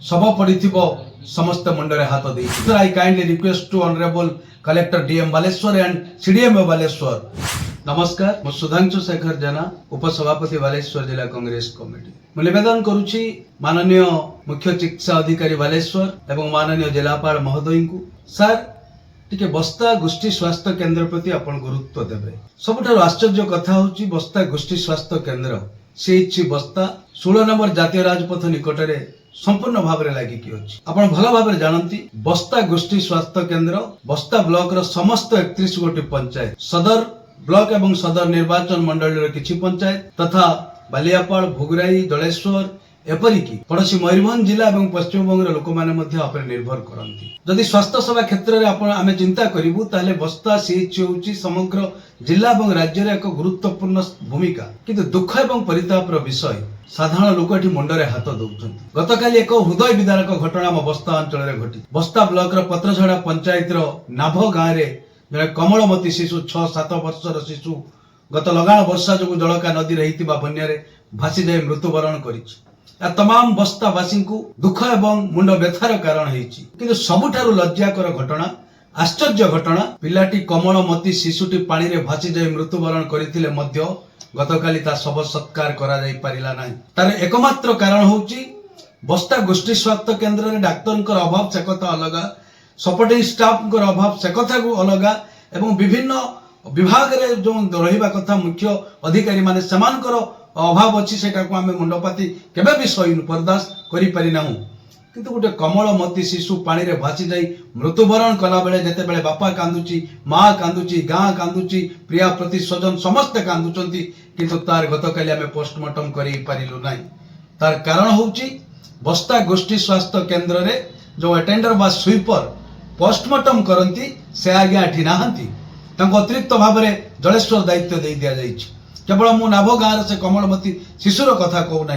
शब पड़ी समस्त मुंडरे हाथ दे I kindly request to honourable collector DM Baleshwar and CDM Baleshwar. नमस्कार, मु सुधांशु शेखर जेना, उपसभापति बालेश्वर जिला कांग्रेस कमिटी। मु निवेदन करुछि माननीय मुख्य चिकित्सा अधिकारी बालेश्वर एवं माननीय जिलापाल महोदय को सर टिके बस्ता गोष्ठी स्वास्थ्य केन्द्र प्रति आपण गुरुत्व देबे। सबुठारु आश्चर्य कथा होछि बस्ता गोष्ठी स्वास्थ्य केन्द्र से बस्ता 16 नंबर जातीय राजपथ निकटरे संपूर्ण भाव में लगिकी अच्छी। आपण भल भाव जानती बस्ता गोष्ठी स्वास्थ्य केन्द्र बस्ता ब्लॉक रो समस्त 31 गोटी पंचायत सदर ब्लॉक एवं सदर निर्वाचन मंडल किछि पंचायत तथा बालियापाल भोगराई दलेश्वर एपरिकी पड़ोशी मयूरभंज जिला और पश्चिम बंग लोक मैंने निर्भर करती। जदि स्वास्थ्य सेवा क्षेत्र में आम चिंता करूँ ताले बस्ता सीएचसी होची समग्र जिला और राज्य में एक गुरुत्वपूर्ण भूमिका। किंतु दुख एवं परितापर विषय साधारण लोक एठी मुंडरे हाथ दौरान। गतकाली एक हृदय विदारक घटना बस्ता अंचल घटी। बस्ता ब्लॉक पत्रझड़ा पंचायत नाभ गाँव में जड़े कमलमती शिशु 6-7 वर्षर शिशु गत लगाण वर्षा जो जलका नदी रही बन्या भासी जाए मृत्युवरण कर तमाम बस्तावासी को दुख एवं मुंड व्यथार कारण होती। किंतु सबुठारु लज्जाकर घटना आश्चर्य घटना पिलाटी कमलमती शिशुटी पानी रे भासी जाए मृत्युवरण करथिले मध्य गतकाली ता शव सत्कार करा जाई परिला नाही। तार एकमात्र कारण होची बस्ता गोष्ठी स्वास्थ्य केन्द्र रे डाक्तरकर अभाव से कथा अलगा, सपोर्टिंग स्टाफ अभाव से कथा को अलगा एवं विभिन्न विभाग रे जो रहिबा कथा मुख्य अधिकारी माने समानकर अभाव अच्छी से मुंडपाती केबे भी सही बर्दाश्त करि पारि नाहु। किंतु गोटे कमलमती शिशु पानी रे भासी जाई मृत्युवरण कला बेले जेते बेले बापा कांदुची, माँ कांदुची, गाँ कांदुची, प्रिया प्रति स्वजन समस्ते कांदुचंती किंतु तार गतकाली आमे पोस्टमार्टम करि पारिलु नाही। तार कारण होची बस्ता गोष्ठी स्वास्थ्य केन्द्र रे जो अटेंडर बा स्वीपर पोस्टमार्टम करंती से आगे आठी नाहंती। तांको अतिरिक्त भाव में जलेश्वर दायित्व दे दिया जाइछि। केवल मु नाभ गाँव से कमलमती शिशुर कथा कहू ना,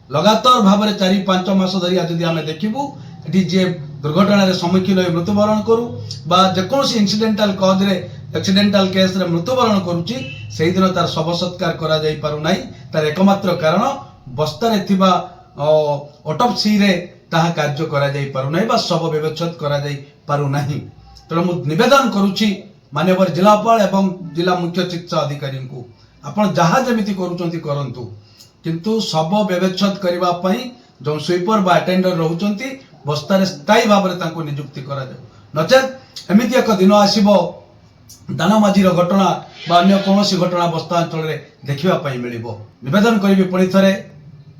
लगातार भाव में 4-5 मास धरी जदि आम देखू ये जे दुर्घटन सम्मुखीन हो मृत्युवरण करू बा जेकोसी इनसीडेंटाल कज रे एक्सीडेंटाल केस रे मृत्युवरण करुच्ची से दिन तार शव सत्कार करा जाई पारु नाही। तार एकमात्र कारण बस्ता रे थिबा ऑटोप्सी रे ताहा कार्य करा जाई पारु नाही बा शव व्यवच्छेद करा जाई पारु नाही। तेणु मु निवेदन करुच्ची माननीय जिलापाल एवं जिला मुख्य चिकित्सा अधिकारी को आपण जहाँ जमिति करूचंती करंतु किंतु शव व्यवच्छेद करबा पई जो स्वीपर बा अटेंडर रहउचंती बस्तारे स्थायी भाव में तांको नियुक्ति करा जाऊ। नचेत एमिति एक दिन आसीबो दानमाझीर घटना बा अन्य कोनोसी घटना बस्ता अंचल रे देखिबा पई मिलिबो। निवेदन करिबि पुणी थरे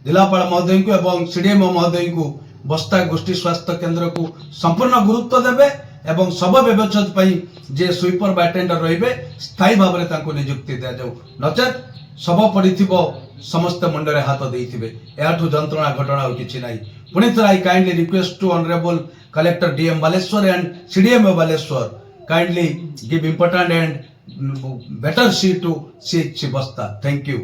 जिलापाल महोदय को एवं सीडीएम महोदय को बस्ता गोष्ठी स्वास्थ्य केन्द्र को संपूर्ण गुरुत्व देबे एवं शव व्यवच्छेद पई जे स्वीपर बा अटेंडर रहिबे स्थायी भाव में तांको नियुक्ति दिया जाऊ। नचेत शव पड़ी समस्त मुंडरे हाथ देइथिबे एठू जंत्रणा घटना हो किछि नाही। पुणी थर I kindly request to honourable collector DM Baleshwar and CDM Baleshwar kindly give important and better सी टू सीएचसी बस्ता। Thank you.